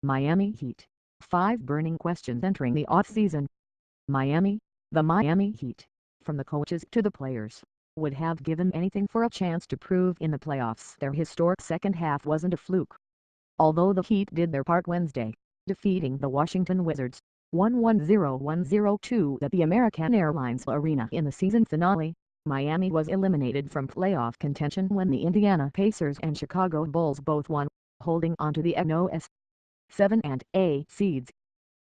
Miami Heat. 5 burning questions entering the off-season. Miami. The Miami Heat, from the coaches to the players, would have given anything for a chance to prove in the playoffs their historic second half wasn't a fluke. Although the Heat did their part Wednesday, defeating the Washington Wizards 110-102 at the American Airlines Arena in the season finale, Miami was eliminated from playoff contention when the Indiana Pacers and Chicago Bulls both won, holding onto the NOS 7 and 8 seeds.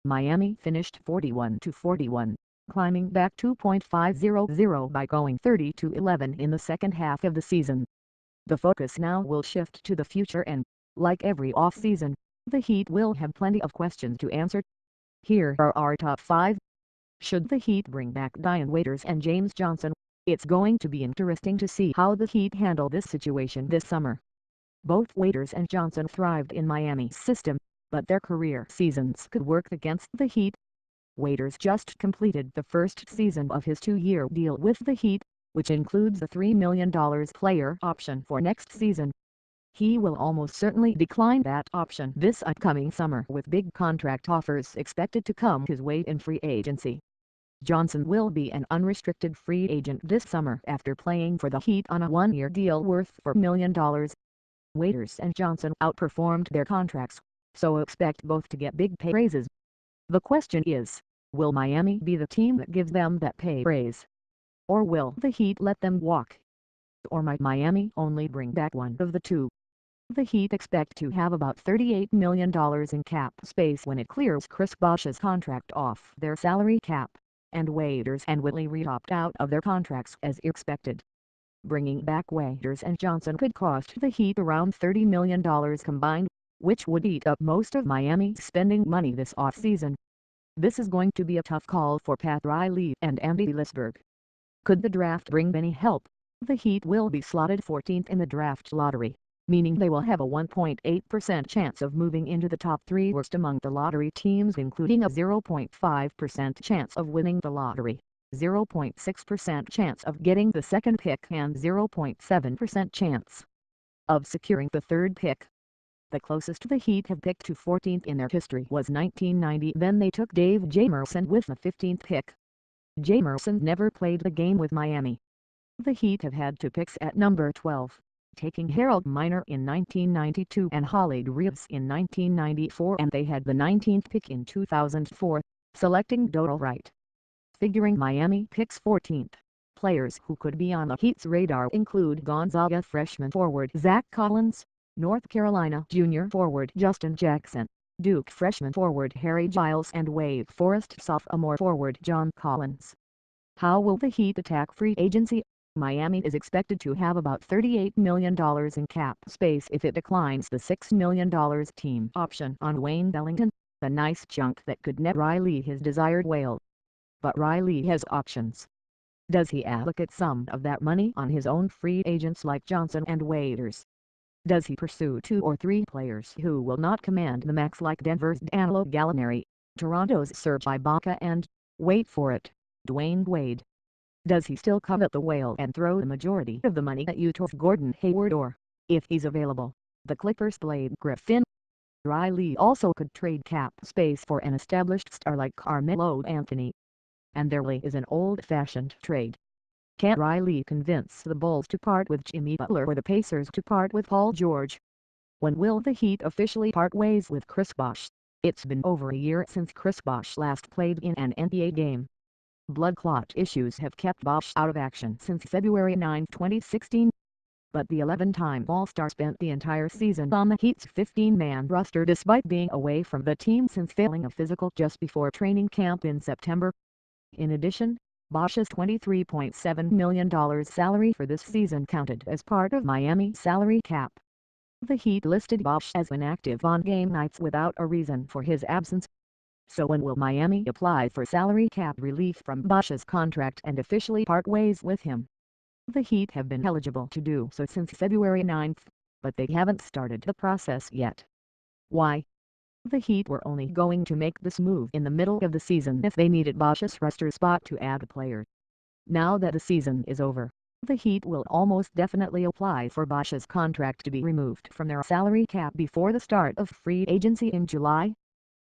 Miami finished 41-41, climbing back 2.500 by going 30-11 in the second half of the season. The focus now will shift to the future and, like every off-season, the Heat will have plenty of questions to answer. Here are our top 5. Should the Heat bring back Dion Waiters and James Johnson? It's going to be interesting to see how the Heat handle this situation this summer. Both Waiters and Johnson thrived in Miami's system, but their career seasons could work against the Heat. Waiters just completed the first season of his 2-year deal with the Heat, which includes a $3 million player option for next season. He will almost certainly decline that option this upcoming summer with big contract offers expected to come his way in free agency. Johnson will be an unrestricted free agent this summer after playing for the Heat on a 1-year deal worth $4 million. Waiters and Johnson outperformed their contracts, so expect both to get big pay raises. The question is, will Miami be the team that gives them that pay raise? Or will the Heat let them walk? Or might Miami only bring back one of the two? The Heat expect to have about $38 million in cap space when it clears Chris Bosh's contract off their salary cap, and Waiters and Whitley re-opt out of their contracts as expected. Bringing back Waiters and Johnson could cost the Heat around $30 million combined, which would eat up most of Miami's spending money this offseason. This is going to be a tough call for Pat Riley and Andy Lisberg. Could the draft bring any help? The Heat will be slotted 14th in the draft lottery, meaning they will have a 1.8% chance of moving into the top 3 worst among the lottery teams, including a 0.5% chance of winning the lottery, 0.6% chance of getting the second pick and 0.7% chance of securing the third pick. The closest the Heat have picked to 14th in their history was 1990, then they took Dave Jamerson with the 15th pick. Jamerson never played the game with Miami. The Heat have had 2 picks at number 12, taking Harold Miner in 1992 and Holly Reeves in 1994, and they had the 19th pick in 2004, selecting Doral Wright. Figuring Miami picks 14th, players who could be on the Heat's radar include Gonzaga freshman forward Zach Collins, North Carolina junior forward Justin Jackson, Duke freshman forward Harry Giles, and Wake Forest sophomore forward John Collins. How will the Heat attack free agency? Miami is expected to have about $38 million in cap space if it declines the $6 million team option on Wayne Ellington, a nice chunk that could net Riley his desired whale. But Riley has options. Does he allocate some of that money on his own free agents like Johnson and Waiters? Does he pursue 2 or 3 players who will not command the max like Denver's Danilo Gallinari, Toronto's Serge Ibaka, and, wait for it, Dwayne Wade? Does he still covet the whale and throw the majority of the money at Utah's Gordon Hayward, or, if he's available, the Clippers' Blake Griffin? Riley also could trade cap space for an established star like Carmelo Anthony. And there is an old-fashioned trade. Can Riley convince the Bulls to part with Jimmy Butler or the Pacers to part with Paul George? When will the Heat officially part ways with Chris Bosh? It's been over a year since Chris Bosh last played in an NBA game. Blood clot issues have kept Bosh out of action since February 9, 2016. But the 11-time All-Star spent the entire season on the Heat's 15-man roster despite being away from the team since failing a physical just before training camp in September. In addition, Bosh's $23.7 million salary for this season counted as part of Miami's salary cap. The Heat listed Bosh as inactive on game nights without a reason for his absence. So when will Miami apply for salary cap relief from Bosh's contract and officially part ways with him? The Heat have been eligible to do so since February 9, but they haven't started the process yet. Why? The Heat were only going to make this move in the middle of the season if they needed Bosh's roster spot to add a player. Now that the season is over, The Heat will almost definitely apply for Bosch's contract to be removed from their salary cap before the start of free agency in July.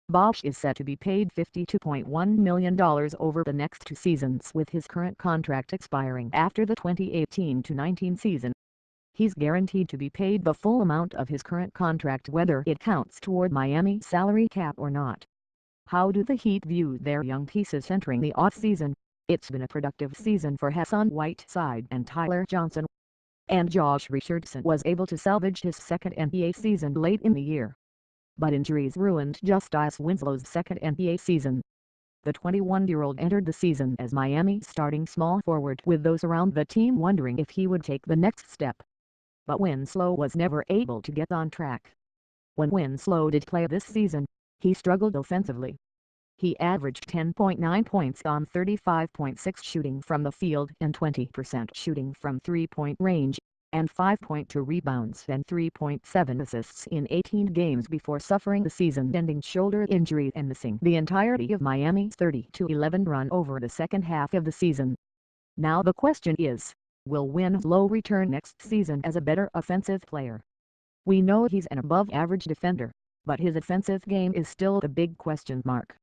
Bosch is set to be paid $52.1 million over the next 2 seasons, with his current contract expiring after the 2018-19 season. He's guaranteed to be paid the full amount of his current contract whether it counts toward Miami's salary cap or not. How do the Heat view their young pieces entering the offseason? It's been a productive season for Hassan Whiteside and Tyler Johnson, and Josh Richardson was able to salvage his second NBA season late in the year. But injuries ruined Justice Winslow's second NBA season. The 21-year-old entered the season as Miami's starting small forward, with those around the team wondering if he would take the next step. But Winslow was never able to get on track. When Winslow did play this season, he struggled offensively. He averaged 10.9 points on 35.6 shooting from the field and 20% shooting from three-point range, and 5.2 rebounds and 3.7 assists in 18 games before suffering the season-ending shoulder injury and missing the entirety of Miami's 30-11 run over the second half of the season. Now the question is, will Winslow return next season as a better offensive player? We know he's an above-average defender, but his offensive game is still a big question mark.